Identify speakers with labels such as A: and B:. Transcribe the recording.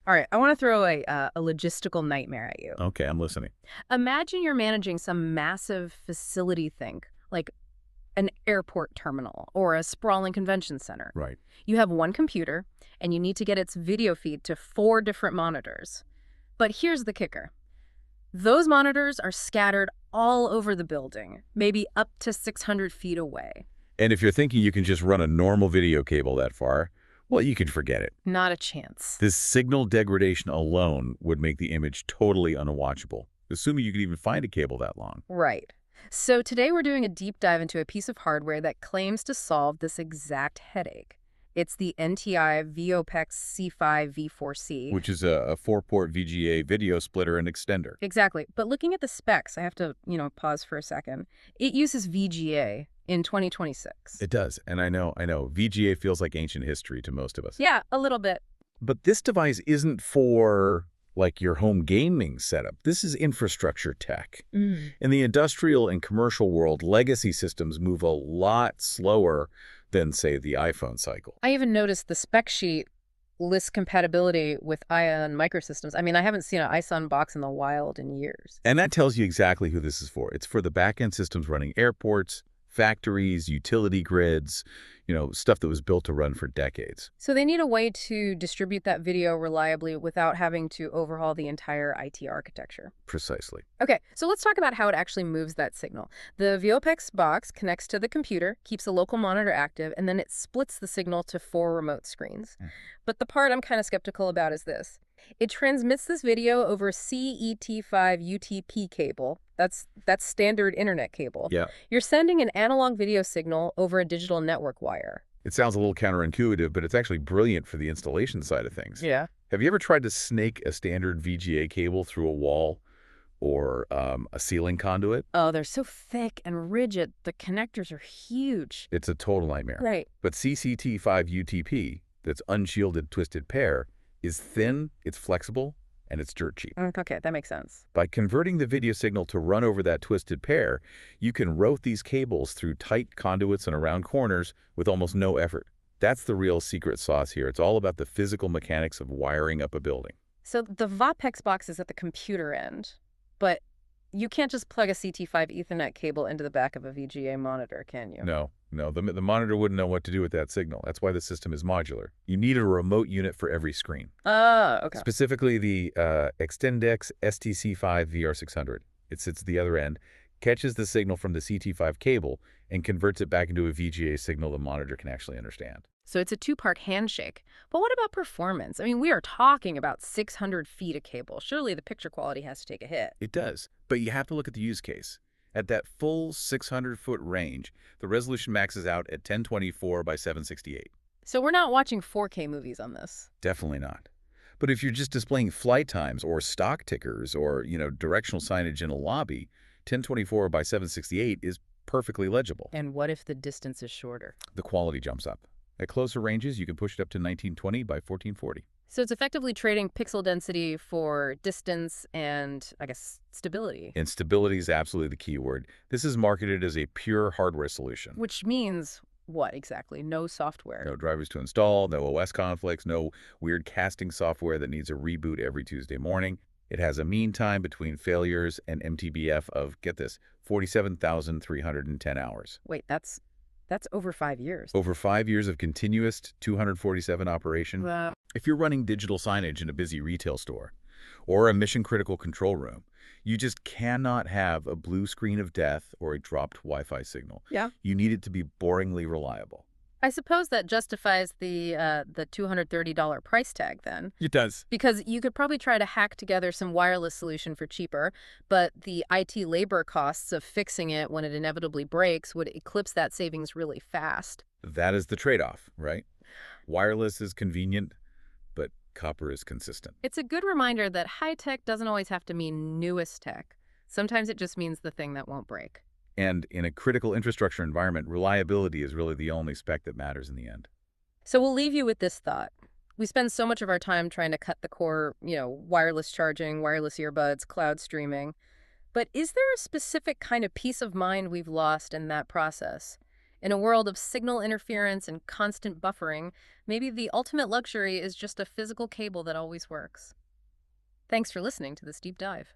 A: All right, I want to throw a logistical nightmare at you.
B: Okay, I'm listening.
A: Imagine you're managing some massive facility thing, like an airport terminal or a sprawling convention center.
B: Right.
A: You have one computer, and you need to get its video feed to 4 different monitors. But here's the kicker. Those monitors are scattered all over the building, maybe up to 600 feet away.
B: And if you're thinking you can just run a normal video cable that far, well, you can forget it.
A: Not a chance.
B: This signal degradation alone would make the image totally unwatchable, assuming you could even find a cable that long.
A: Right. So today we're doing a deep dive into a piece of hardware that claims to solve this exact headache. It's the NTI VOPEX-C5V-4C.
B: Which is a 4-port VGA video splitter and extender.
A: Exactly. But looking at the specs, I have to, pause for a second. It uses VGA in 2026.
B: It does. And I know. VGA feels like ancient history to most of us.
A: Yeah, a little bit.
B: But this device isn't for, like, your home gaming setup. This is infrastructure tech. In the industrial and commercial world, legacy systems move a lot slower than, say, the iPhone cycle.
A: I even noticed the spec sheet lists compatibility with Ion Microsystems. I mean, I haven't seen an ISON box in the wild in years.
B: And that tells you exactly who this is for. It's for the back-end systems running airports, factories, utility grids, stuff that was built to run for decades.
A: So they need a way to distribute that video reliably without having to overhaul the entire IT architecture.
B: Precisely.
A: Okay, so let's talk about how it actually moves that signal. The VOPEX box connects to the computer, keeps a local monitor active, and then it splits the signal to 4 remote screens. But the part I'm kind of skeptical about is this. It transmits this video over CAT5 UTP cable. That's standard internet cable.
B: Yeah.
A: You're sending an analog video signal over a digital network wire.
B: It sounds a little counterintuitive, but it's actually brilliant for the installation side of things.
A: Yeah.
B: Have you ever tried to snake a standard VGA cable through a wall or a ceiling conduit?
A: Oh, they're so thick and rigid. The connectors are huge.
B: It's a total nightmare.
A: Right.
B: But CCT5 UTP, that's unshielded twisted pair, is thin, it's flexible, and it's dirt cheap.
A: Okay, that makes sense.
B: By converting the video signal to run over that twisted pair, you can route these cables through tight conduits and around corners with almost no effort. That's the real secret sauce here. It's all about the physical mechanics of wiring up a building.
A: So the VOPEX box is at the computer end, but you can't just plug a CT5 Ethernet cable into the back of a VGA monitor, can you?
B: No. The monitor wouldn't know what to do with that signal. That's why the system is modular. You need a remote unit for every screen.
A: Oh, okay.
B: Specifically the XTENDEX STC5VR600. It sits at the other end, catches the signal from the CT5 cable, and converts it back into a VGA signal the monitor can actually understand.
A: So it's a 2-part handshake. But what about performance? I mean, we are talking about 600 feet of cable. Surely the picture quality has to take a hit.
B: It does, but you have to look at the use case. At that full 600-foot range, the resolution maxes out at 1024 by 768.
A: So we're not watching 4K movies on this.
B: Definitely not. But if you're just displaying flight times or stock tickers or, directional signage in a lobby, 1024 by 768 is perfectly legible.
A: And what if the distance is shorter?
B: The quality jumps up. At closer ranges, you can push it up to 1920 by 1440.
A: So it's effectively trading pixel density for distance and, I guess, stability.
B: And stability is absolutely the key word. This is marketed as a pure hardware solution.
A: Which means what exactly? No software.
B: No drivers to install, no OS conflicts, no weird casting software that needs a reboot every Tuesday morning. It has a mean time between failures and MTBF of, get this, 47,310 hours.
A: Wait, that's over 5 years.
B: Over 5 years of continuous 247 operation. If you're running digital signage in a busy retail store or a mission-critical control room, you just cannot have a blue screen of death or a dropped Wi-Fi signal.
A: Yeah.
B: You need it to be boringly reliable.
A: I suppose that justifies the $230 price tag then.
B: It does.
A: Because you could probably try to hack together some wireless solution for cheaper, but the IT labor costs of fixing it when it inevitably breaks would eclipse that savings really fast.
B: That is the trade-off, right? Wireless is convenient, but copper is consistent.
A: It's a good reminder that high tech doesn't always have to mean newest tech. Sometimes it just means the thing that won't break.
B: And in a critical infrastructure environment, reliability is really the only spec that matters in the end.
A: So we'll leave you with this thought. We spend so much of our time trying to cut the core, wireless charging, wireless earbuds, cloud streaming. But is there a specific kind of peace of mind we've lost in that process? In a world of signal interference and constant buffering, maybe the ultimate luxury is just a physical cable that always works. Thanks for listening to this deep dive.